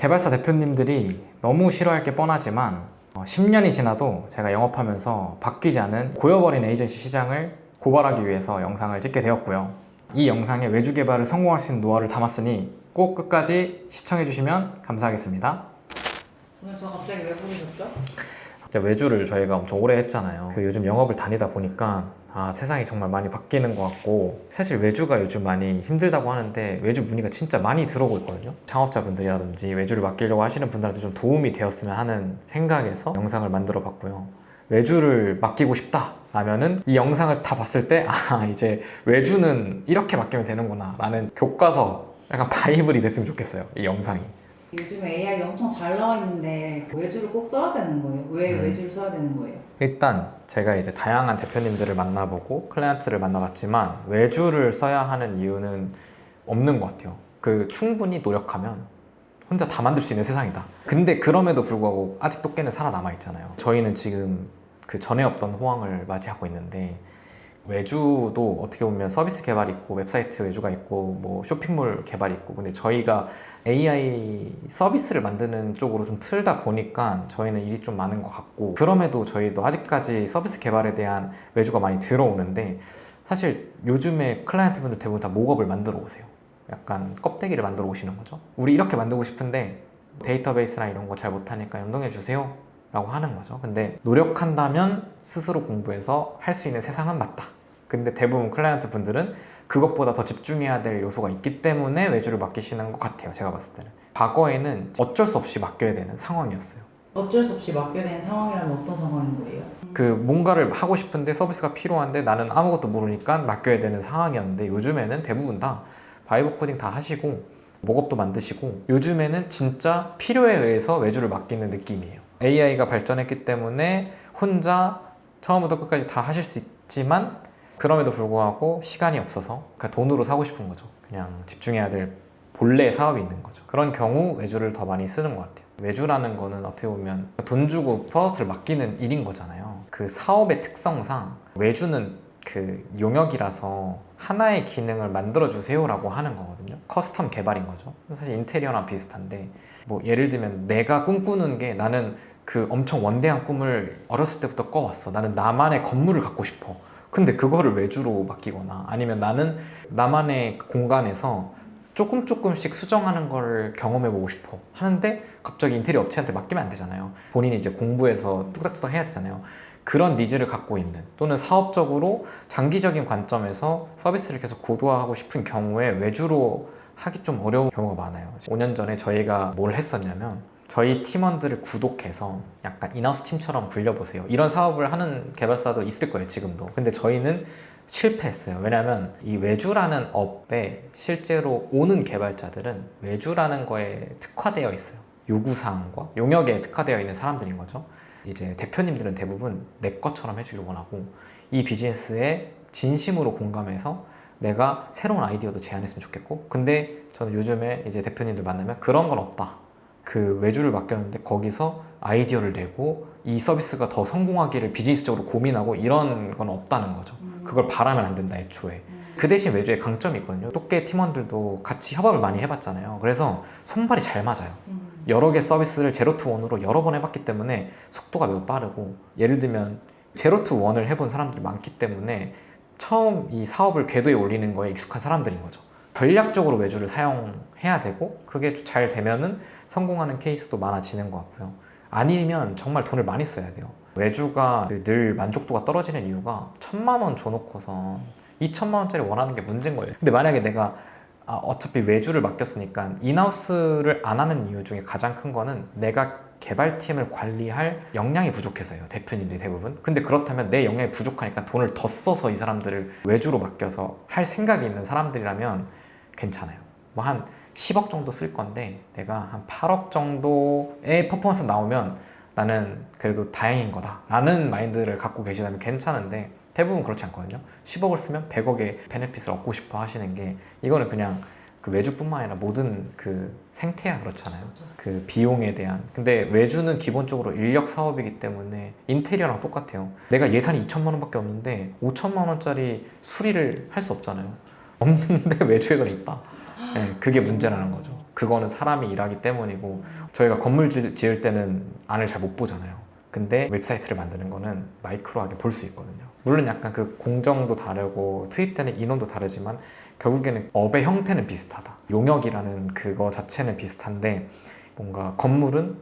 개발사 대표님들이 너무 싫어할 게 뻔하지만 10년이 지나도 제가 영업하면서 바뀌지 않은 고여버린 에이전시 시장을 고발하기 위해서 영상을 찍게 되었고요. 이 영상에 외주 개발을 성공할 수 있는 노하우를 담았으니 꼭 끝까지 시청해주시면 감사하겠습니다. 오늘 저 갑자기 왜 부르셨죠? 외주를 저희가 엄청 오래 했잖아요. 요즘 영업을 다니다 보니까 세상이 정말 많이 바뀌는 것 같고, 사실 외주가 요즘 많이 힘들다고 하는데 외주 문의가 진짜 많이 들어오고 있거든요. 창업자분들이라든지 외주를 맡기려고 하시는 분들한테 좀 도움이 되었으면 하는 생각에서 영상을 만들어 봤고요. 외주를 맡기고 싶다 라면은 이 영상을 다 봤을 때 이제 외주는 이렇게 맡기면 되는구나 라는 교과서, 약간 바이블이 됐으면 좋겠어요, 이 영상이. 요즘에 AI 엄청 잘 나와 있는데 외주를 꼭 써야 되는 거예요? 왜 외주를 써야 되는 거예요? 일단 제가 이제 다양한 대표님들을 만나보고 클라이언트를 만나봤지만 외주를 써야 하는 이유는 없는 것 같아요. 충분히 노력하면 혼자 다 만들 수 있는 세상이다. 근데 그럼에도 불구하고 아직도 꽤는 살아남아 있잖아요. 저희는 지금 그 전에 없던 호황을 맞이하고 있는데, 외주도 어떻게 보면 서비스 개발이 있고 웹사이트 외주가 있고 뭐 쇼핑몰 개발이 있고, 근데 저희가 AI 서비스를 만드는 쪽으로 좀 틀다 보니까 저희는 일이 좀 많은 것 같고, 그럼에도 저희도 아직까지 서비스 개발에 대한 외주가 많이 들어오는데, 사실 요즘에 클라이언트분들 대부분 다 목업을 만들어 오세요. 약간 껍데기를 만들어 오시는 거죠. 우리 이렇게 만들고 싶은데 데이터베이스나 이런 거 잘 못하니까 연동해 주세요 라고 하는 거죠. 근데 노력한다면 스스로 공부해서 할 수 있는 세상은 맞다. 근데 대부분 클라이언트 분들은 그것보다 더 집중해야 될 요소가 있기 때문에 외주를 맡기시는 것 같아요, 제가 봤을 때는. 과거에는 어쩔 수 없이 맡겨야 되는 상황이었어요. 어쩔 수 없이 맡겨야 되는 상황이라면 어떤 상황인 거예요? 뭔가를 하고 싶은데 서비스가 필요한데 나는 아무것도 모르니까 맡겨야 되는 상황이었는데, 요즘에는 대부분 다 바이브 코딩 다 하시고 목업도 만드시고, 요즘에는 진짜 필요에 의해서 외주를 맡기는 느낌이에요. AI가 발전했기 때문에 혼자 처음부터 끝까지 다 하실 수 있지만, 그럼에도 불구하고 시간이 없어서 그냥 돈으로 사고 싶은 거죠. 그냥 집중해야 될 본래 사업이 있는 거죠. 그런 경우 외주를 더 많이 쓰는 것 같아요. 외주라는 거는 어떻게 보면 돈 주고 프로덕트를 맡기는 일인 거잖아요. 그 사업의 특성상 외주는 용역이라서 하나의 기능을 만들어 주세요 라고 하는 거거든요. 커스텀 개발인 거죠. 사실 인테리어랑 비슷한데, 뭐 예를 들면 내가 꿈꾸는 게, 나는 엄청 원대한 꿈을 어렸을 때부터 꿔왔어. 나는 나만의 건물을 갖고 싶어. 근데 그거를 외주로 맡기거나, 아니면 나는 나만의 공간에서 조금씩 수정하는 걸 경험해보고 싶어 하는데 갑자기 인테리어 업체한테 맡기면 안 되잖아요. 본인이 이제 공부해서 뚝딱뚝딱 해야 되잖아요. 그런 니즈를 갖고 있는, 또는 사업적으로 장기적인 관점에서 서비스를 계속 고도화하고 싶은 경우에 외주로 하기 좀 어려운 경우가 많아요. 5년 전에 저희가 뭘 했었냐면, 저희 팀원들을 구독해서 약간 인하우스 팀처럼 굴려보세요, 이런 사업을 하는 개발사도 있을 거예요, 지금도. 근데 저희는 실패했어요. 왜냐하면 이 외주라는 업에 실제로 오는 개발자들은 외주라는 거에 특화되어 있어요. 요구사항과 용역에 특화되어 있는 사람들인 거죠. 이제 대표님들은 대부분 내 것처럼 해주길 원하고, 이 비즈니스에 진심으로 공감해서 내가 새로운 아이디어도 제안했으면 좋겠고, 근데 저는 요즘에 이제 대표님들 만나면 그런 건 없다. 외주를 맡겼는데 거기서 아이디어를 내고 이 서비스가 더 성공하기를 비즈니스적으로 고민하고 이런 건 없다는 거죠. 그걸 바라면 안 된다, 애초에. 그 대신 외주의 강점이 있거든요. 똑개 팀원들도 같이 협업을 많이 해봤잖아요. 그래서 손발이 잘 맞아요. 여러 개 서비스를 제로 투 원으로 여러 번 해봤기 때문에 속도가 매우 빠르고, 예를 들면 제로 투 원을 해본 사람들이 많기 때문에 처음 이 사업을 궤도에 올리는 거에 익숙한 사람들인 거죠. 전략적으로 외주를 사용해야 되고, 그게 잘 되면은 성공하는 케이스도 많아지는 것 같고요. 아니면 정말 돈을 많이 써야 돼요. 외주가 늘 만족도가 떨어지는 이유가, 1,000만 원 줘놓고서 2,000만 원짜리 원하는 게 문제인 거예요. 근데 만약에 내가 어차피 외주를 맡겼으니까 인하우스를 안 하는 이유 중에 가장 큰 거는 내가 개발팀을 관리할 역량이 부족해서예요, 대표님들이 대부분. 근데 그렇다면 내 역량이 부족하니까 돈을 더 써서 이 사람들을 외주로 맡겨서 할 생각이 있는 사람들이라면 괜찮아요. 뭐 한 10억 정도 쓸 건데 내가 한 8억 정도의 퍼포먼스 나오면 나는 그래도 다행인 거다 라는 마인드를 갖고 계시다면 괜찮은데, 대부분 그렇지 않거든요. 10억을 쓰면 100억의 베네핏을 얻고 싶어 하시는 게, 이거는 그냥 외주뿐만 아니라 모든 생태야 그렇잖아요. 비용에 대한. 근데 외주는 기본적으로 인력 사업이기 때문에 인테리어랑 똑같아요. 내가 예산이 2천만 원밖에 없는데 5천만 원짜리 수리를 할 수 없잖아요. 없는데 외주에서 있다. 네, 그게 문제라는 거죠. 그거는 사람이 일하기 때문이고 저희가 건물 지을 때는 안을 잘 못 보잖아요. 근데 웹사이트를 만드는 거는 마이크로하게 볼 수 있거든요. 물론 약간 그 공정도 다르고 투입되는 인원도 다르지만 결국에는 업의 형태는 비슷하다. 용역이라는 그거 자체는 비슷한데 뭔가 건물은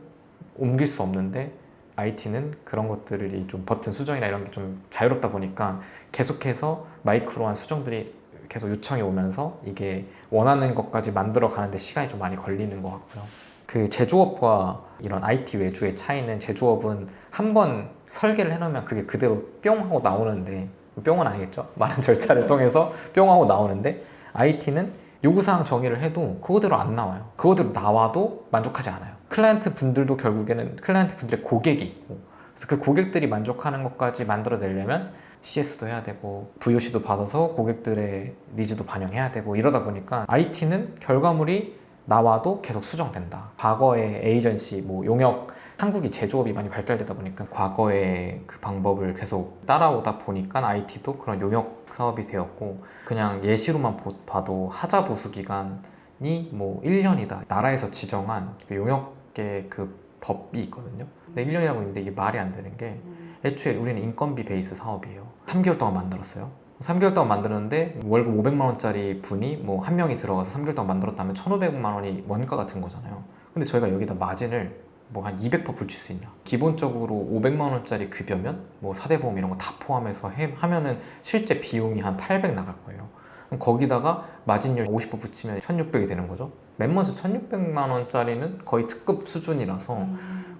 옮길 수 없는데 IT는 그런 것들이 좀 버튼 수정이나 이런 게 좀 자유롭다 보니까 계속해서 마이크로한 수정들이 계속 요청이 오면서 이게 원하는 것까지 만들어 가는데 시간이 좀 많이 걸리는 것 같고요. 그 제조업과 이런 IT 외주의 차이는 제조업은 한번 설계를 해놓으면 그게 그대로 뿅 하고 나오는데 뿅은 아니겠죠? 많은 절차를 통해서 뿅 하고 나오는데 IT는 요구사항 정의를 해도 그거대로 안 나와요. 그거대로 나와도 만족하지 않아요. 클라이언트 분들도 결국에는 클라이언트 분들의 고객이 있고 그래서 그 고객들이 만족하는 것까지 만들어내려면 CS도 해야 되고 VOC도 받아서 고객들의 니즈도 반영해야 되고 이러다 보니까 IT는 결과물이 나와도 계속 수정된다. 과거의 에이전시, 뭐 용역, 한국이 제조업이 많이 발달되다 보니까 과거의 그 방법을 계속 따라오다 보니까 IT도 그런 용역 사업이 되었고 그냥 예시로만 봐도 하자 보수 기간이 뭐 1년이다. 나라에서 지정한 그 용역계 그 법이 있거든요. 근데 1년이라고 있는데 이게 말이 안 되는 게 애초에 우리는 인건비 베이스 사업이에요. 3개월 동안 만들었어요. 3개월 동안 만들었는데 월급 500만 원짜리 분이 뭐 한 명이 들어가서 3개월 동안 만들었다면 1,500만 원이 원가가 든 거잖아요. 근데 저희가 여기다 마진을 뭐 한 200% 붙일 수 있냐. 기본적으로 500만 원짜리 급여면 뭐 4대 보험 이런 거 다 포함해서 하면은 실제 비용이 한 800 나갈 거예요. 그럼 거기다가 마진율 50% 붙이면 1,600이 되는 거죠. 맨먼스 1,600만 원짜리는 거의 특급 수준이라서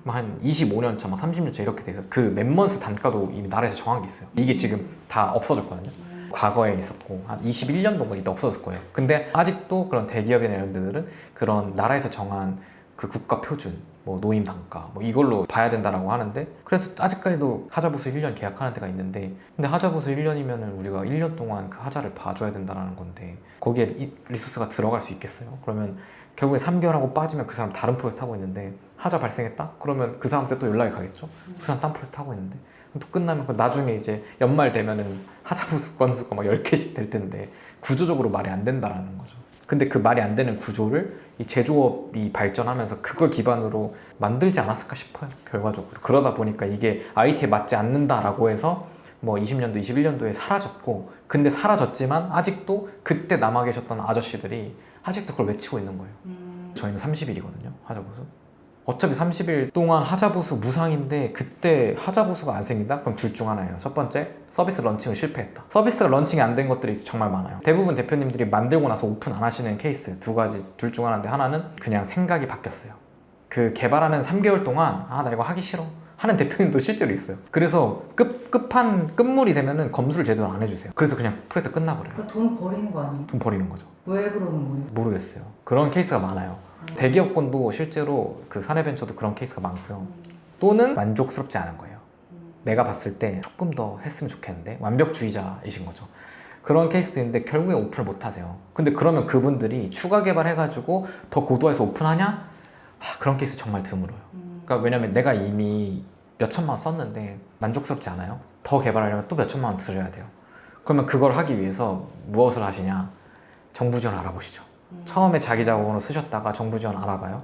한 25년 차, 막 30년 차 이렇게 돼서 그 맨먼스 단가도 이미 나라에서 정한 게 있어요. 이게 지금 다 없어졌거든요. 과거에 있었고 한 21년 동안 이때 없어졌을 거예요. 근데 아직도 그런 대기업이나 이런 데들은 그런 나라에서 정한 그 국가 표준, 뭐 노임 단가 뭐 이걸로 봐야 된다라고 하는데 그래서 아직까지도 하자부수 1년 계약하는 데가 있는데 근데 하자부수 1년이면은 우리가 1년 동안 그 하자를 봐줘야 된다는 건데 거기에 리소스가 들어갈 수 있겠어요? 그러면 결국에 3개월 하고 빠지면 그 사람 다른 프로젝트 하고 있는데 하자 발생했다? 그러면 그 사람한테 또 연락이 가겠죠? 그 사람 딴 프로젝트 하고 있는데 또 끝나면 그 나중에 이제 연말 되면은 하자부수 건수가 막 10개씩 될 텐데 구조적으로 말이 안 된다라는 거죠. 근데 그 말이 안 되는 구조를 이 제조업이 발전하면서 그걸 기반으로 만들지 않았을까 싶어요. 결과적으로. 그러다 보니까 이게 IT에 맞지 않는다라고 해서 뭐 20년도, 21년도에 사라졌고 근데 사라졌지만 아직도 그때 남아 계셨던 아저씨들이 아직도 그걸 외치고 있는 거예요. 저희는 30일이거든요. 하자보수. 어차피 30일 동안 하자보수 무상인데 그때 하자보수가 안 생긴다? 그럼 둘 중 하나예요. 첫 번째, 서비스 런칭을 실패했다. 서비스가 런칭이 안 된 것들이 정말 많아요. 대부분 대표님들이 만들고 나서 오픈 안 하시는 케이스 두 가지, 둘 중 하나인데 하나는 그냥 생각이 바뀌었어요. 그 개발하는 3개월 동안 나 이거 하기 싫어 하는 대표님도 실제로 있어요. 그래서 끝물이 되면은 검수를 제대로 안 해주세요. 그래서 그냥 프로젝트 끝나버려요. 그러니까 돈 버리는 거 아니에요? 돈 버리는 거죠. 왜 그러는 거예요? 모르겠어요. 그런 케이스가 많아요. 대기업권도 실제로 그 사내벤처도 그런 케이스가 많고요. 또는 만족스럽지 않은 거예요. 내가 봤을 때 조금 더 했으면 좋겠는데 완벽주의자이신 거죠. 그런 케이스도 있는데 결국에 오픈을 못 하세요. 근데 그러면 그분들이 추가 개발해가지고 더 고도화해서 오픈하냐? 그런 케이스 정말 드물어요. 그러니까 왜냐면 내가 이미 몇 천만 원 썼는데 만족스럽지 않아요? 더 개발하려면 또 몇 천만 원 들여야 돼요. 그러면 그걸 하기 위해서 무엇을 하시냐? 정부 지원 알아보시죠. 처음에 자기 자본으로 쓰셨다가 정부 지원 알아봐요.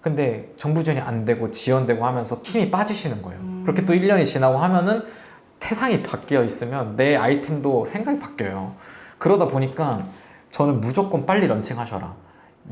근데 정부 지원이 안 되고 지연되고 하면서 힘이 빠지시는 거예요. 그렇게 또 1년이 지나고 하면은 세상이 바뀌어 있으면 내 아이템도 생각이 바뀌어요. 그러다 보니까 저는 무조건 빨리 런칭하셔라.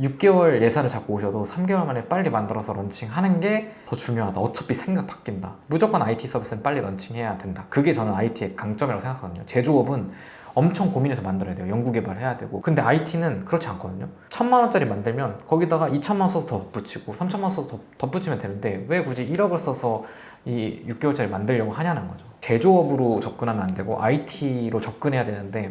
6개월 예산을 잡고 오셔도 3개월 만에 빨리 만들어서 런칭하는 게 더 중요하다. 어차피 생각 바뀐다. 무조건 IT 서비스는 빨리 런칭해야 된다. 그게 저는 IT의 강점이라고 생각하거든요. 제조업은 엄청 고민해서 만들어야 돼요. 연구개발해야 되고. 근데 IT는 그렇지 않거든요. 1,000만 원짜리 만들면 거기다가 2,000만 원 써서 더 덧붙이고 3,000만 원 써서 더 덧붙이면 되는데 왜 굳이 1억을 써서 이 6개월짜리 만들려고 하냐는 거죠. 제조업으로 접근하면 안 되고 IT로 접근해야 되는데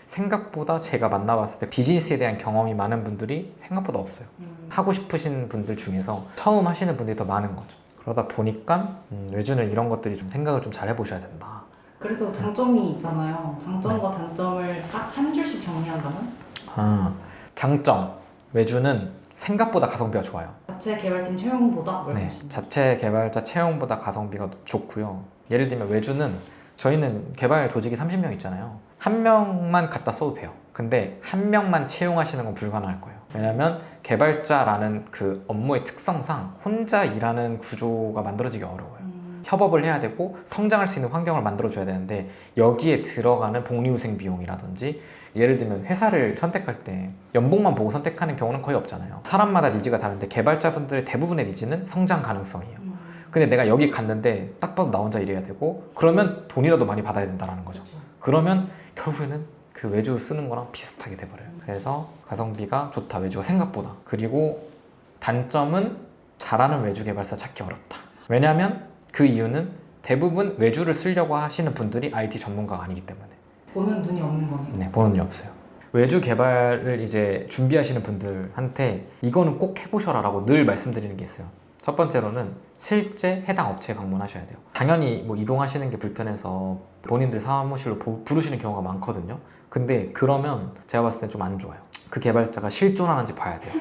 생각보다 제가 만나봤을 때 비즈니스에 대한 경험이 많은 분들이 생각보다 없어요. 하고 싶으신 분들 중에서 처음 하시는 분들이 더 많은 거죠. 그러다 보니까 외주는 이런 것들이 좀 생각을 좀 잘 해보셔야 된다. 그래도 장점이 있잖아요. 장점과 단점을 딱 한 줄씩 정리한다면? 장점. 외주는 생각보다 가성비가 좋아요. 자체 개발팀 채용보다 네, 자체 개발자 채용보다 가성비가 좋고요. 예를 들면 외주는 저희는 개발 조직이 30명 있잖아요. 한 명만 갖다 써도 돼요. 근데 한 명만 채용하시는 건 불가능할 거예요. 왜냐면 개발자라는 그 업무의 특성상 혼자 일하는 구조가 만들어지기 어려워요. 협업을 해야 되고 성장할 수 있는 환경을 만들어줘야 되는데 여기에 들어가는 복리후생 비용이라든지 예를 들면 회사를 선택할 때 연봉만 보고 선택하는 경우는 거의 없잖아요. 사람마다 니즈가 다른데 개발자분들의 대부분의 니즈는 성장 가능성이에요. 근데 내가 여기 갔는데 딱 봐도 나 혼자 일해야 되고 그러면 돈이라도 많이 받아야 된다는 거죠. 그러면 결국에는 그 외주 쓰는 거랑 비슷하게 돼버려요. 그래서 가성비가 좋다, 외주가 생각보다. 그리고 단점은 잘하는 외주 개발사 찾기 어렵다. 왜냐하면 그 이유는 대부분 외주를 쓰려고 하시는 분들이 IT 전문가가 아니기 때문에. 보는 눈이 없는 거네요. 네, 보는 눈이 없어요. 외주 개발을 이제 준비하시는 분들한테 이거는 꼭 해보셔라 라고 늘 말씀드리는 게 있어요. 첫 번째로는 실제 해당 업체에 방문하셔야 돼요. 당연히 뭐 이동하시는 게 불편해서 본인들 사무실로 부르시는 경우가 많거든요. 근데 그러면 제가 봤을 땐 좀 안 좋아요. 그 개발자가 실존하는지 봐야 돼요.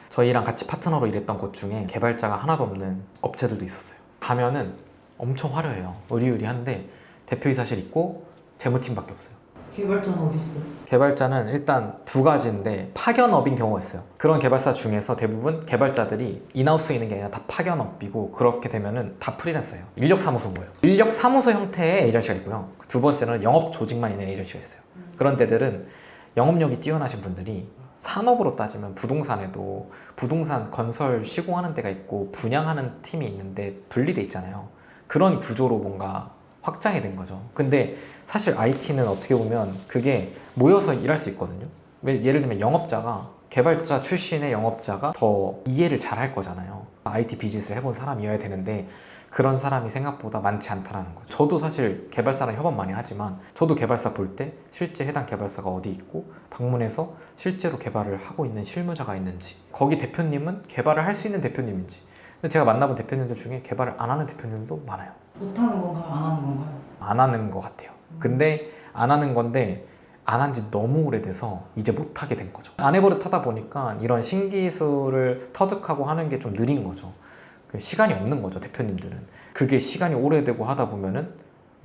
저희랑 같이 파트너로 일했던 곳 중에 개발자가 하나도 없는 업체들도 있었어요. 가면은 엄청 화려해요. 의리의리한데 대표이사실 있고 재무팀밖에 없어요. 개발자는 어디 있어요? 개발자는 일단 두 가지인데 파견업인 경우가 있어요. 그런 개발사 중에서 대부분 개발자들이 인하우스에 있는 게 아니라 다 파견업이고 그렇게 되면은 다 프리랜서예요. 인력사무소인 거예요. 인력사무소 형태의 에이전시가 있고요. 두 번째는 영업 조직만 있는 에이전시가 있어요. 그런 데들은 영업력이 뛰어나신 분들이 산업으로 따지면 부동산에도 부동산 건설 시공하는 데가 있고 분양하는 팀이 있는데 분리돼 있잖아요. 그런 구조로 뭔가 확장이 된 거죠. 근데 사실 IT는 어떻게 보면 그게 모여서 일할 수 있거든요. 예를 들면 영업자가 개발자 출신의 영업자가 더 이해를 잘 할 거잖아요. IT 비즈니스를 해본 사람이어야 되는데 그런 사람이 생각보다 많지 않다는 거죠. 저도 사실 개발사랑 협업 많이 하지만 저도 개발사 볼 때 실제 해당 개발사가 어디 있고 방문해서 실제로 개발을 하고 있는 실무자가 있는지 거기 대표님은 개발을 할 수 있는 대표님인지 근데 제가 만나본 대표님들 중에 개발을 안 하는 대표님들도 많아요. 못하는 건가요? 안 하는 건가요? 안 하는 것 같아요. 근데 안 하는 건데 안 한 지 너무 오래돼서 이제 못하게 된 거죠. 안 해버릇 하다 보니까 이런 신기술을 터득하고 하는 게 좀 느린 거죠. 시간이 없는 거죠, 대표님들은. 그게 시간이 오래되고 하다 보면은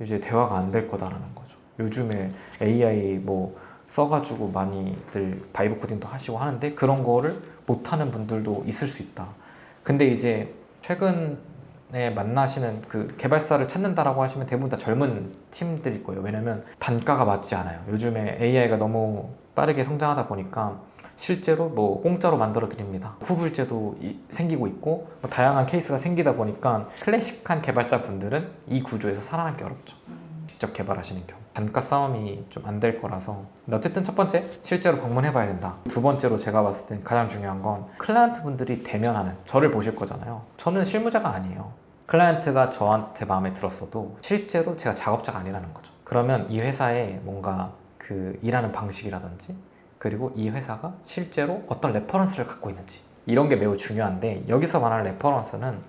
이제 대화가 안 될 거다라는 거죠. 요즘에 AI 뭐 써가지고 많이들 바이브 코딩도 하시고 하는데 그런 거를 못하는 분들도 있을 수 있다. 근데 이제 최근에 만나시는 그 개발사를 찾는다라고 하시면 대부분 다 젊은 팀들일 거예요. 왜냐면 단가가 맞지 않아요. 요즘에 AI가 너무 빠르게 성장하다 보니까 실제로 뭐 공짜로 만들어 드립니다. 후불제도 생기고 있고 뭐 다양한 케이스가 생기다 보니까 클래식한 개발자분들은 이 구조에서 살아남기 어렵죠. 직접 개발하시는 경우 단가 싸움이 좀 안 될 거라서. 근데 어쨌든 첫 번째 실제로 방문해 봐야 된다. 두 번째로 제가 봤을 땐 가장 중요한 건 클라이언트 분들이 대면하는 저를 보실 거잖아요. 저는 실무자가 아니에요. 클라이언트가 저한테 마음에 들었어도 실제로 제가 작업자가 아니라는 거죠. 그러면 이 회사에 뭔가 그 일하는 방식이라든지 그리고 이 회사가 실제로 어떤 레퍼런스를 갖고 있는지 이런 게 매우 중요한데 여기서 말하는 레퍼런스는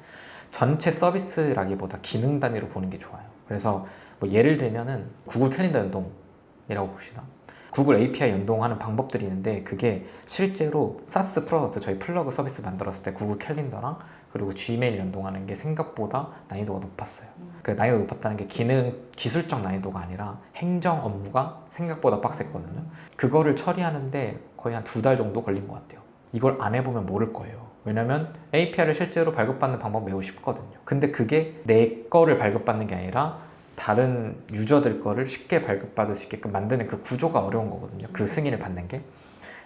전체 서비스라기보다 기능 단위로 보는 게 좋아요. 그래서 뭐 예를 들면은 구글 캘린더 연동이라고 봅시다. 구글 API 연동하는 방법들이 있는데 그게 실제로 SaaS 프로덕트 저희 플러그 서비스 만들었을 때 구글 캘린더랑 그리고 Gmail 연동하는 게 생각보다 난이도가 높았어요. 그 난이도가 높았다는 게 기술적 난이도가 아니라 행정 업무가 생각보다 빡셌거든요. 그거를 처리하는데 거의 한 2달 정도 걸린 것 같아요. 이걸 안 해보면 모를 거예요. 왜냐면 API를 실제로 발급받는 방법은 매우 쉽거든요. 근데 그게 내 거를 발급받는 게 아니라 다른 유저들 거를 쉽게 발급받을 수 있게끔 만드는 그 구조가 어려운 거거든요. 그 승인을 받는 게.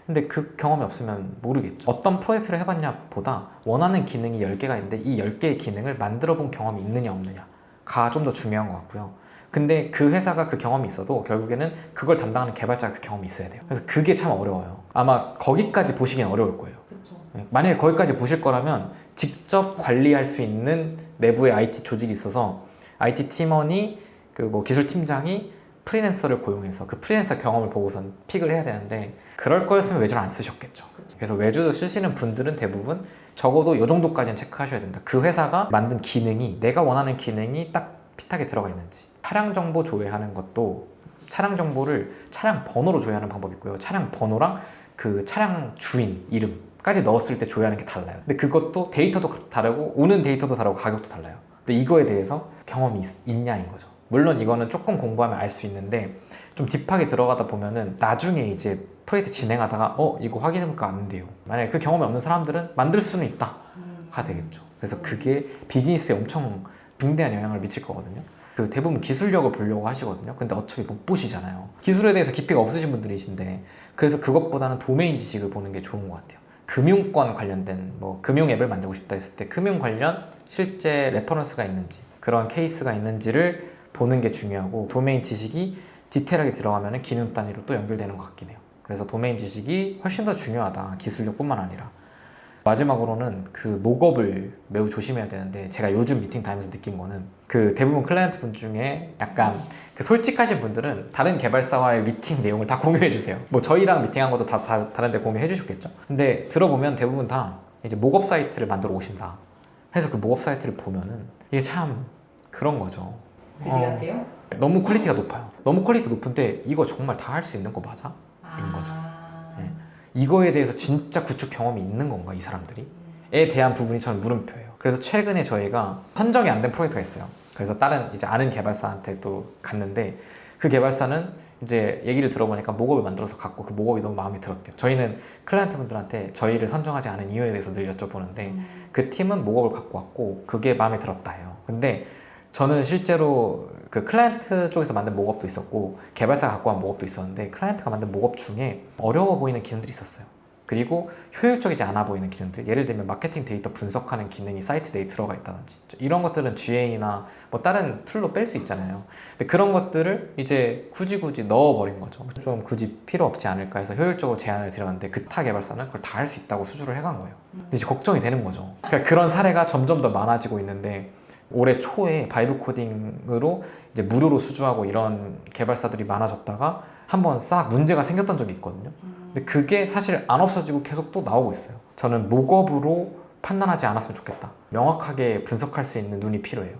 근데 그 경험이 없으면 모르겠죠. 어떤 프로젝트를 해봤냐 보다 원하는 기능이 10개가 있는데 이 10개의 기능을 만들어 본 경험이 있느냐 없느냐가 좀 더 중요한 것 같고요. 근데 그 회사가 그 경험이 있어도 결국에는 그걸 담당하는 개발자가 그 경험이 있어야 돼요. 그래서 그게 참 어려워요. 아마 거기까지 보시긴 어려울 거예요. 그렇죠. 만약에 거기까지 보실 거라면 직접 관리할 수 있는 내부의 IT 조직이 있어서 IT 팀원이 그 뭐 기술 팀장이 프리랜서를 고용해서 그 프리랜서 경험을 보고선 픽을 해야 되는데 그럴 거였으면 외주를 안 쓰셨겠죠. 그래서 외주를 쓰시는 분들은 대부분 적어도 이 정도까지는 체크하셔야 된다. 그 회사가 만든 기능이 내가 원하는 기능이 딱 핏하게 들어가 있는지. 차량 정보 조회하는 것도 차량 정보를 차량 번호로 조회하는 방법이 있고요. 차량 번호랑 그 차량 주인 이름까지 넣었을 때 조회하는 게 달라요. 근데 그것도 데이터도 다르고 오는 데이터도 다르고 가격도 달라요. 근데 이거에 대해서 경험이 있냐인 거죠. 물론 이거는 조금 공부하면 알 수 있는데 좀 딥하게 들어가다 보면은 나중에 이제 프로젝트 진행하다가 이거 확인해볼까 안 돼요. 만약에 그 경험이 없는 사람들은 만들 수는 있다가 되겠죠. 그래서 그게 비즈니스에 엄청 중대한 영향을 미칠 거거든요. 그 대부분 기술력을 보려고 하시거든요. 근데 어차피 못 보시잖아요. 기술에 대해서 깊이가 없으신 분들이신데 그래서 그것보다는 도메인 지식을 보는 게 좋은 것 같아요. 금융권 관련된 뭐 금융 앱을 만들고 싶다 했을 때 금융 관련 실제 레퍼런스가 있는지 그런 케이스가 있는지를 보는 게 중요하고 도메인 지식이 디테일하게 들어가면 기능 단위로 또 연결되는 것 같긴 해요. 그래서 도메인 지식이 훨씬 더 중요하다. 기술력뿐만 아니라. 마지막으로는 그 목업을 매우 조심해야 되는데 제가 요즘 미팅 다니면서 느낀 거는 그 대부분 클라이언트 분 중에 약간 그 솔직하신 분들은 다른 개발사와의 미팅 내용을 다 공유해 주세요. 뭐 저희랑 미팅한 것도 다 다른데 공유해 주셨겠죠. 근데 들어보면 대부분 다 이제 목업 사이트를 만들어 오신다 해서 그 목업 사이트를 보면은 이게 참 그런 거죠. 그지 같아요? 너무 퀄리티가 높아요. 너무 퀄리티가 높은데 이거 정말 다 할 수 있는 거 맞아? 인 거죠. 네. 이거에 대해서 진짜 구축 경험이 있는 건가 이 사람들이? 에 대한 부분이 저는 물음표예요. 그래서 최근에 저희가 선정이 안 된 프로젝트가 있어요. 그래서 다른 이제 아는 개발사한테 또 갔는데 그 개발사는 이제 얘기를 들어보니까 목업을 만들어서 갖고 그 목업이 너무 마음에 들었대요. 저희는 클라이언트 분들한테 저희를 선정하지 않은 이유에 대해서 늘 여쭤보는데 그 팀은 목업을 갖고 왔고 그게 마음에 들었다 해요. 근데 저는 실제로 그 클라이언트 쪽에서 만든 목업도 있었고 개발사가 갖고 온 목업도 있었는데 클라이언트가 만든 목업 중에 어려워 보이는 기능들이 있었어요. 그리고 효율적이지 않아 보이는 기능들, 예를 들면 마케팅 데이터 분석하는 기능이 사이트 내에 들어가 있다든지 이런 것들은 GA나 뭐 다른 툴로 뺄 수 있잖아요. 근데 그런 것들을 이제 굳이 넣어버린 거죠. 좀 굳이 필요 없지 않을까 해서 효율적으로 제안을 드렸는데 그 타 개발사는 그걸 다 할 수 있다고 수주를 해간 거예요. 근데 이제 걱정이 되는 거죠. 그러니까 그런 사례가 점점 더 많아지고 있는데 올해 초에 바이브 코딩으로 이제 무료로 수주하고 이런 개발사들이 많아졌다가 한번 싹 문제가 생겼던 적이 있거든요. 근데 그게 사실 안 없어지고 계속 또 나오고 있어요. 저는 목업으로 판단하지 않았으면 좋겠다. 명확하게 분석할 수 있는 눈이 필요해요.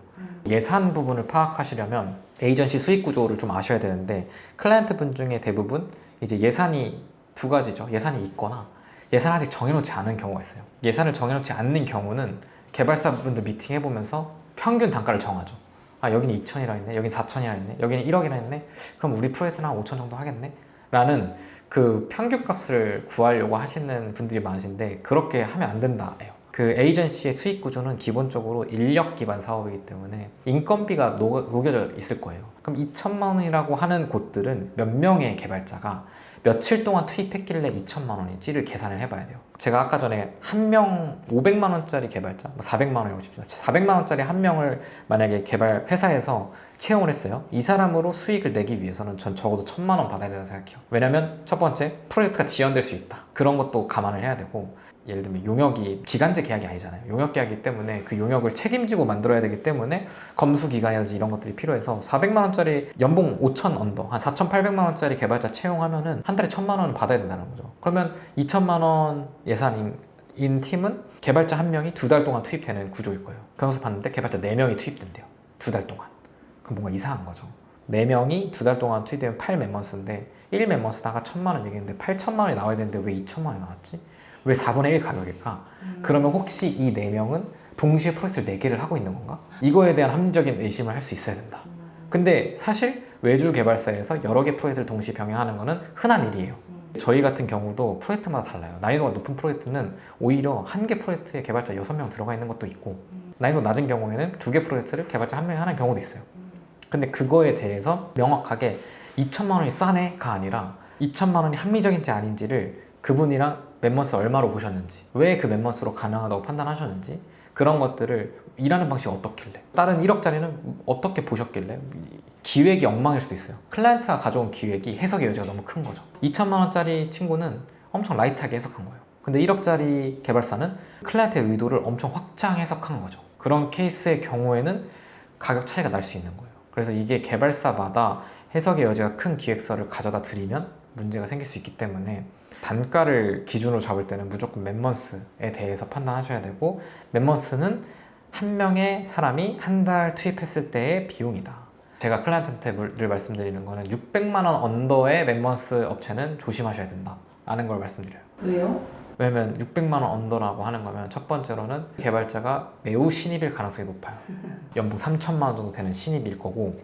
예산 부분을 파악하시려면 에이전시 수익 구조를 좀 아셔야 되는데 클라이언트 분 중에 대부분 이제 예산이 두 가지죠. 예산이 있거나 예산 아직 정해놓지 않은 경우가 있어요. 예산을 정해놓지 않는 경우는 개발사분들 미팅 해보면서 평균 단가를 정하죠. 아, 여기는 2천이라 했네, 여기는 4천이라 했네, 여기는 1억이라 했네, 그럼 우리 프로젝트는 한 5천 정도 하겠네? 라는 그 평균 값을 구하려고 하시는 분들이 많으신데 그렇게 하면 안 된다예요. 그 에이전시의 수익 구조는 기본적으로 인력 기반 사업이기 때문에 인건비가 녹여져 있을 거예요. 그럼 2천만 원이라고 하는 곳들은 몇 명의 개발자가 며칠 동안 투입했길래 2천만 원인지를 계산을 해봐야 돼요. 제가 아까 전에 한 명 500만 원짜리 개발자, 뭐 400만 원이라고 칩시다. 400만 원짜리 한 명을 만약에 개발 회사에서 채용을 했어요. 이 사람으로 수익을 내기 위해서는 전 적어도 1,000만 원 받아야 된다고 생각해요. 왜냐면 첫 번째, 프로젝트가 지연될 수 있다. 그런 것도 감안을 해야 되고, 예를 들면 용역이 기간제 계약이 아니잖아요. 용역 계약이기 때문에 그 용역을 책임지고 만들어야 되기 때문에 검수 기간이라든지 이런 것들이 필요해서 400만 원짜리 연봉 5천 언더, 한 4,800만 원짜리 개발자 채용하면은 한 달에 1,000만 원 받아야 된다는 거죠. 그러면 2천만 원 예산인 팀은 개발자 한 명이 2달 동안 투입되는 구조일 거예요. 경수 봤는데 개발자 4명이 투입된대요. 2달 동안. 그럼 뭔가 이상한 거죠. 4명이 2달 동안 투입되면 8멤버스인데 1멤버스다가 1,000만 원 얘기했는데 8천만 원이 나와야 되는데 왜 2천만 원이 나왔지? 왜 4분의 1 가격일까? 그러면 혹시 이 4명은 동시에 프로젝트를 4개를 하고 있는 건가? 이거에 대한 합리적인 의심을 할 수 있어야 된다. 근데 사실 외주 개발사에서 여러 개 프로젝트를 동시에 병행하는 거는 흔한 일이에요. 저희 같은 경우도 프로젝트마다 달라요. 난이도가 높은 프로젝트는 오히려 한 개 프로젝트에 개발자 6명 들어가 있는 것도 있고 난이도 낮은 경우에는 2개 프로젝트를 개발자 1명이 하는 경우도 있어요. 근데 그거에 대해서 명확하게 2천만 원이 싸네가 아니라 2천만 원이 합리적인지 아닌지를 그분이랑 멤버스 얼마로 보셨는지, 왜 그 멤버스로 가능하다고 판단하셨는지, 그런 것들을 일하는 방식이 어떻길래, 다른 1억짜리는 어떻게 보셨길래, 기획이 엉망일 수도 있어요. 클라이언트가 가져온 기획이 해석의 여지가 너무 큰 거죠. 2천만 원짜리 친구는 엄청 라이트하게 해석한 거예요. 근데 1억짜리 개발사는 클라이언트의 의도를 엄청 확장 해석한 거죠. 그런 케이스의 경우에는 가격 차이가 날 수 있는 거예요. 그래서 이게 개발사마다 해석의 여지가 큰 기획서를 가져다 드리면 문제가 생길 수 있기 때문에 단가를 기준으로 잡을 때는 무조건 멤버스에 대해서 판단하셔야 되고, 멤버스는 한 명의 사람이 한 달 투입했을 때의 비용이다. 제가 클라이언트한테 늘 말씀드리는 거는 600만 원 언더의 멤버스 업체는 조심하셔야 된다 라는 걸 말씀드려요. 왜요? 왜냐면 600만 원 언더라고 하는 거면 첫 번째로는 개발자가 매우 신입일 가능성이 높아요. 연봉 3천만 원 정도 되는 신입일 거고,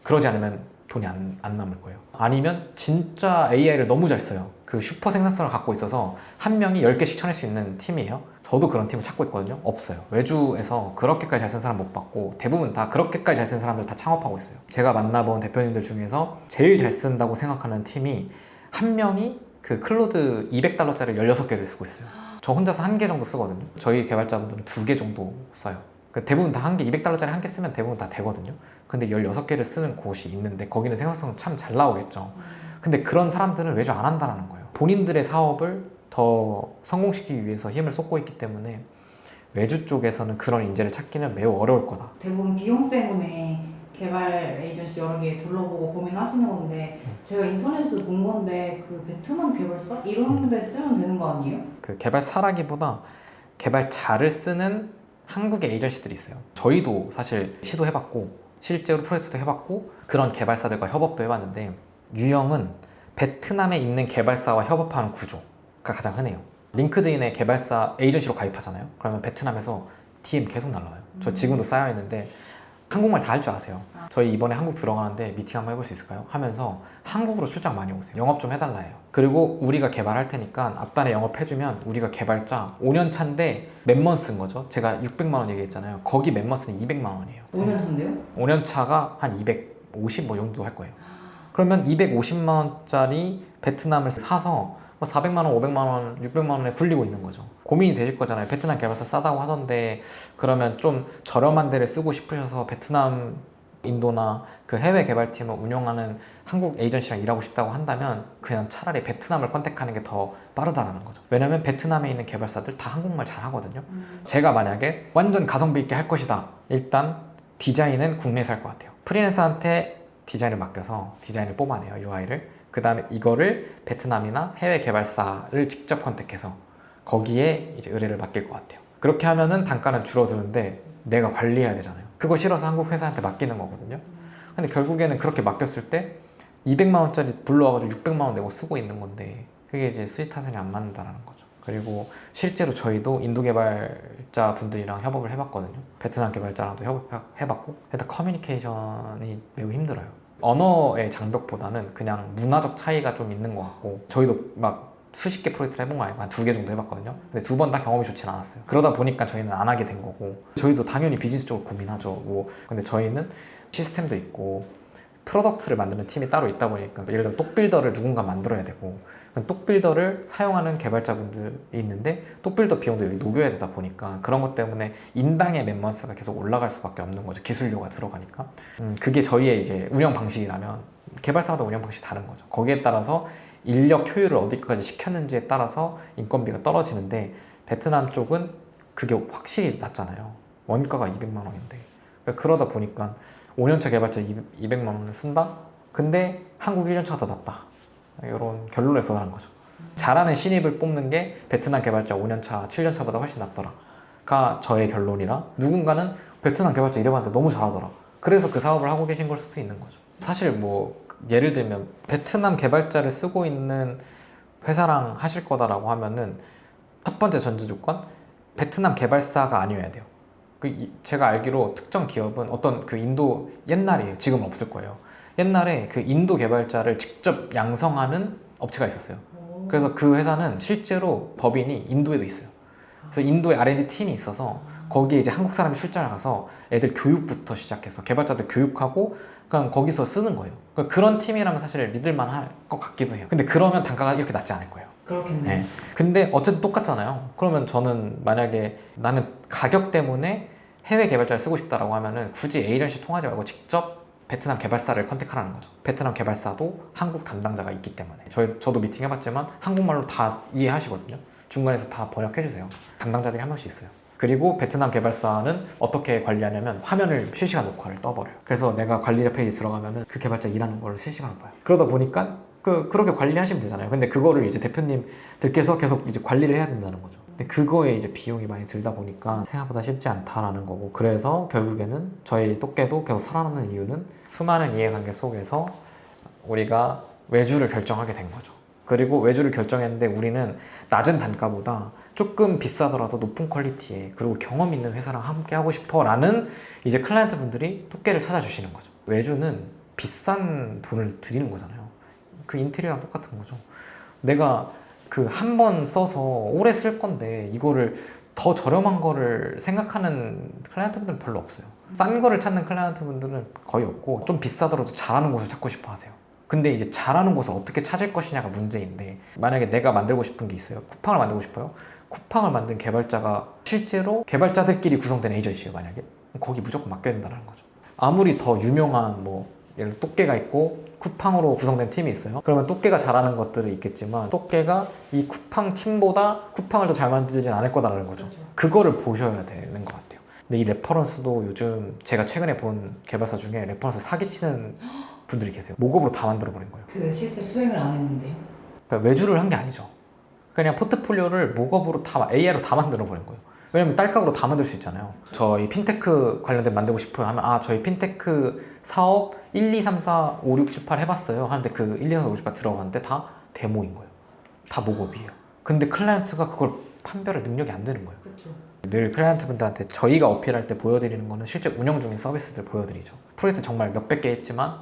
그러지 않으면 돈이 안 남을 거예요. 아니면 진짜 AI를 너무 잘 써요. 그 슈퍼 생산성을 갖고 있어서 한 명이 10개씩 쳐낼 수 있는 팀이에요. 저도 그런 팀을 찾고 있거든요. 없어요. 외주에서 그렇게까지 잘 쓴 사람 못 봤고 대부분 다 그렇게까지 잘 쓴 사람들 다 창업하고 있어요. 제가 만나본 대표님들 중에서 제일 잘 쓴다고 생각하는 팀이 한 명이 그 클로드 $200짜리 16개를 쓰고 있어요. 저 혼자서 1개 정도 쓰거든요. 저희 개발자분들은 2개 정도 써요. 대부분 다 한 개, $200짜리 한 개 쓰면 대부분 다 되거든요. 근데 16개를 쓰는 곳이 있는데 거기는 생산성 참 잘 나오겠죠. 근데 그런 사람들은 외주 안 한다는 거예요. 본인들의 사업을 더 성공시키기 위해서 힘을 쏟고 있기 때문에 외주 쪽에서는 그런 인재를 찾기는 매우 어려울 거다. 대부분 비용 때문에 개발 에이전시 여러 개 둘러보고 고민하시는 건데 제가 인터넷에서 본 건데 그 베트남 개발사 이런 데 쓰면 되는 거 아니에요? 그 개발사라기보다 개발자를 쓰는 한국의 에이전시들이 있어요. 저희도 사실 시도해봤고 실제로 프로젝트도 해봤고 그런 개발사들과 협업도 해봤는데 유형은 베트남에 있는 개발사와 협업하는 구조가 가장 흔해요. 링크드인에 개발사 에이전시로 가입하잖아요. 그러면 베트남에서 DM 계속 날라와요. 저 지금도 쌓여있는데 한국말 다 할 줄 아세요. 저희 이번에 한국 들어가는데 미팅 한번 해볼 수 있을까요? 하면서 한국으로 출장 많이 오세요. 영업 좀 해달라 해요. 그리고 우리가 개발할 테니까 앞단에 영업해주면 우리가 개발자 5년 차인데 몇만 쓴 거죠. 제가 600만 원 얘기했잖아요. 거기 몇만 쓰는 200만 원이에요. 5년 차인데요? 5년 차가 한 250 뭐 정도 할 거예요. 그러면 250만 원짜리 베트남을 사서 400만 원, 500만 원, 600만 원에 굴리고 있는 거죠. 고민이 되실 거잖아요. 베트남 개발사 싸다고 하던데 그러면 좀 저렴한 데를 쓰고 싶으셔서 베트남, 인도나 그 해외 개발팀을 운영하는 한국 에이전시랑 일하고 싶다고 한다면 그냥 차라리 베트남을 컨택하는 게 더 빠르다는 거죠. 왜냐면 베트남에 있는 개발사들 다 한국말 잘 하거든요. 제가 만약에 완전 가성비 있게 할 것이다. 일단 디자인은 국내에서 할 것 같아요. 프리랜서한테 디자인을 맡겨서 디자인을 뽑아내요. UI를. 그 다음에 이거를 베트남이나 해외 개발사를 직접 컨택해서 거기에 이제 의뢰를 맡길 것 같아요. 그렇게 하면은 단가는 줄어드는데 내가 관리해야 되잖아요. 그거 싫어서 한국 회사한테 맡기는 거거든요. 근데 결국에는 그렇게 맡겼을 때 200만 원짜리 불러와가지고 600만 원 내고 쓰고 있는 건데 그게 이제 수지타산이 안 맞는다는 거죠. 그리고 실제로 저희도 인도 개발자 분들이랑 협업을 해봤거든요. 베트남 개발자랑도 협업해봤고 일단 커뮤니케이션이 매우 힘들어요. 언어의 장벽보다는 그냥 문화적 차이가 좀 있는 것 같고 저희도 막 수십 개 프로젝트를 해본 거 아니고 한 2개 정도 해봤거든요. 근데 2번 다 경험이 좋진 않았어요. 그러다 보니까 저희는 안 하게 된 거고 저희도 당연히 비즈니스 쪽으로 고민하죠. 뭐 근데 저희는 시스템도 있고 프로덕트를 만드는 팀이 따로 있다 보니까 예를 들면 똑빌더를 누군가 만들어야 되고 똑빌더를 사용하는 개발자분들이 있는데 똑빌더 비용도 여기 녹여야 되다 보니까 그런 것 때문에 인당의 멤버스가 계속 올라갈 수밖에 없는 거죠. 기술료가 들어가니까. 그게 저희의 이제 운영 방식이라면 개발사마다 운영 방식이 다른 거죠. 거기에 따라서 인력 효율을 어디까지 시켰는지에 따라서 인건비가 떨어지는데 베트남 쪽은 그게 확실히 낮잖아요. 원가가 200만 원인데 그러다 보니까 5년차 개발자 200만 원을 쓴다? 근데 한국 1년차가 더 낫다. 이런 결론에 도달한 거죠. 잘하는 신입을 뽑는 게 베트남 개발자 5년차, 7년차보다 훨씬 낫더라가 저의 결론이라 누군가는 베트남 개발자 일해봤는데 너무 잘하더라. 그래서 그 사업을 하고 계신 걸 수도 있는 거죠. 사실 뭐 예를 들면 베트남 개발자를 쓰고 있는 회사랑 하실 거다라고 하면은 첫 번째 전제 조건 베트남 개발사가 아니어야 돼요. 제가 알기로 특정 기업은 어떤 그 인도 옛날이에요. 지금은 없을 거예요. 옛날에 그 인도 개발자를 직접 양성하는 업체가 있었어요. 그래서 그 회사는 실제로 법인이 인도에도 있어요. 그래서 인도에 R&D 팀이 있어서 거기에 이제 한국 사람이 출장을 가서 애들 교육부터 시작해서 개발자들 교육하고 그냥 거기서 쓰는 거예요. 그런 팀이라면 사실 믿을만 할 것 같기도 해요. 근데 그러면 단가가 이렇게 낮지 않을 거예요. 그렇겠네요. 네. 근데 어쨌든 똑같잖아요. 그러면 저는 만약에 나는 가격 때문에 해외 개발자를 쓰고 싶다라고 하면은 굳이 에이전시 통하지 말고 직접 베트남 개발사를 컨택하라는 거죠. 베트남 개발사도 한국 담당자가 있기 때문에 저도 미팅 해봤지만 한국말로 다 이해하시거든요. 중간에서 다 번역해주세요. 담당자들이 한 명씩 있어요. 그리고 베트남 개발사는 어떻게 관리하냐면 화면을 실시간 녹화를 떠버려요. 그래서 내가 관리자 페이지 들어가면은 그 개발자 일하는 걸 실시간으로 봐요. 그러다 보니까 그렇게 관리하시면 되잖아요. 근데 그거를 이제 대표님들께서 계속 이제 관리를 해야 된다는 거죠. 근데 그거에 이제 비용이 많이 들다 보니까 생각보다 쉽지 않다라는 거고 그래서 결국에는 저희 똑개도 계속 살아남는 이유는 수많은 이해관계 속에서 우리가 외주를 결정하게 된 거죠. 그리고 외주를 결정했는데 우리는 낮은 단가보다 조금 비싸더라도 높은 퀄리티에 그리고 경험 있는 회사랑 함께 하고 싶어 라는 이제 클라이언트 분들이 똑개를 찾아주시는 거죠. 외주는 비싼 돈을 들이는 거잖아요. 그 인테리어랑 똑같은 거죠. 내가 그 한 번 써서 오래 쓸 건데 이거를 더 저렴한 거를 생각하는 클라이언트분들은 별로 없어요. 싼 거를 찾는 클라이언트분들은 거의 없고 좀 비싸더라도 잘하는 곳을 찾고 싶어 하세요. 근데 이제 잘하는 곳을 어떻게 찾을 것이냐가 문제인데, 만약에 내가 만들고 싶은 게 있어요. 쿠팡을 만들고 싶어요. 쿠팡을 만든 개발자가 실제로 개발자들끼리 구성된 에이전시예요. 만약에 거기 무조건 맡겨야 된다는 거죠. 아무리 더 유명한 뭐 예를 들어 똑개가 있고 쿠팡으로 구성된 팀이 있어요. 그러면 똑개가 잘하는 것들은 있겠지만 똑개가 이 쿠팡 팀보다 쿠팡을 더 잘 만들진 않을 거다라는 거죠. 그렇죠. 그거를 보셔야 되는 것 같아요. 근데 이 레퍼런스도 요즘 제가 최근에 본 개발사 중에 레퍼런스 사기치는 분들이 계세요. 모급으로 다 만들어 버린 거예요. 그 실제 수행을 안 했는데요. 그러니까 외주를 한 게 아니죠. 그냥 포트폴리오를 모급으로 다 AI로 다 만들어 버린 거예요. 왜냐면 딸깍으로 다 만들 수 있잖아요. 저희 핀테크 관련된 만들고 싶어요 하면, 아 저희 핀테크 사업 1, 2, 3, 4, 5, 6, 7, 8 해봤어요 하는데 그 1, 2, 3, 4, 5, 6, 7, 8 들어갔는데 다 데모인 거예요. 다 모급이에요. 근데 클라이언트가 그걸 판별할 능력이 안 되는 거예요. 그렇죠. 늘 클라이언트분들한테 저희가 어필할 때 보여드리는 거는 실제 운영 중인 서비스들 보여드리죠. 프로젝트 정말 몇백 개 했지만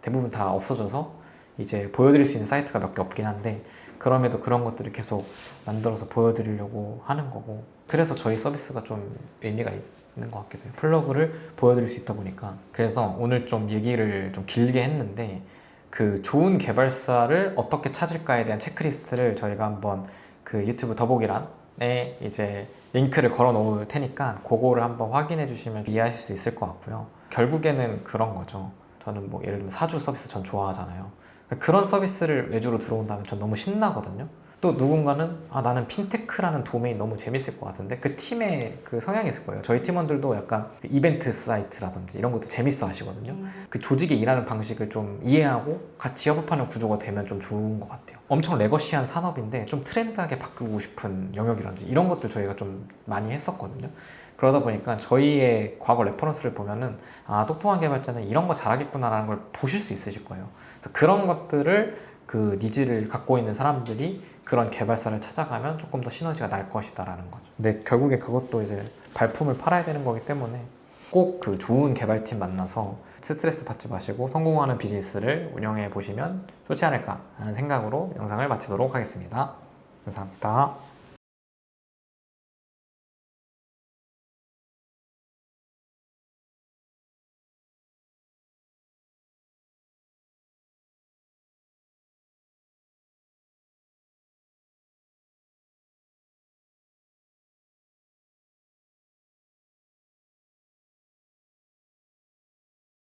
대부분 다 없어져서 이제 보여드릴 수 있는 사이트가 몇 개 없긴 한데, 그럼에도 그런 것들을 계속 만들어서 보여드리려고 하는 거고, 그래서 저희 서비스가 좀 의미가 있는 것 같기도 해요. 플러그를 보여드릴 수 있다 보니까. 그래서 오늘 좀 얘기를 좀 길게 했는데, 그 좋은 개발사를 어떻게 찾을까에 대한 체크리스트를 저희가 한번 그 유튜브 더보기란에 이제 링크를 걸어 놓을 테니까 그거를 한번 확인해 주시면 이해하실 수 있을 것 같고요. 결국에는 그런 거죠. 저는 뭐 예를 들면 사주 서비스 전 좋아하잖아요. 그런 서비스를 외주로 들어온다면 전 너무 신나거든요. 또 누군가는 아 나는 핀테크라는 도메인 너무 재밌을 것 같은데, 그 팀의 그 성향이 있을 거예요. 저희 팀원들도 약간 그 이벤트 사이트라든지 이런 것도 재밌어 하시거든요. 그 조직의 일하는 방식을 좀 이해하고 같이 협업하는 구조가 되면 좀 좋은 것 같아요. 엄청 레거시한 산업인데 좀 트렌드하게 바꾸고 싶은 영역이라든지 이런 것들 저희가 좀 많이 했었거든요. 그러다 보니까 저희의 과거 레퍼런스를 보면은 아 똑똑한 개발자는 이런 거 잘하겠구나라는 걸 보실 수 있으실 거예요. 그래서 그런 것들을 그 니즈를 갖고 있는 사람들이 그런 개발사를 찾아가면 조금 더 시너지가 날 것이다라는 거죠. 근데 결국에 그것도 이제 발품을 팔아야 되는 거기 때문에 꼭 그 좋은 개발팀 만나서 스트레스 받지 마시고 성공하는 비즈니스를 운영해 보시면 좋지 않을까 하는 생각으로 영상을 마치도록 하겠습니다. 감사합니다.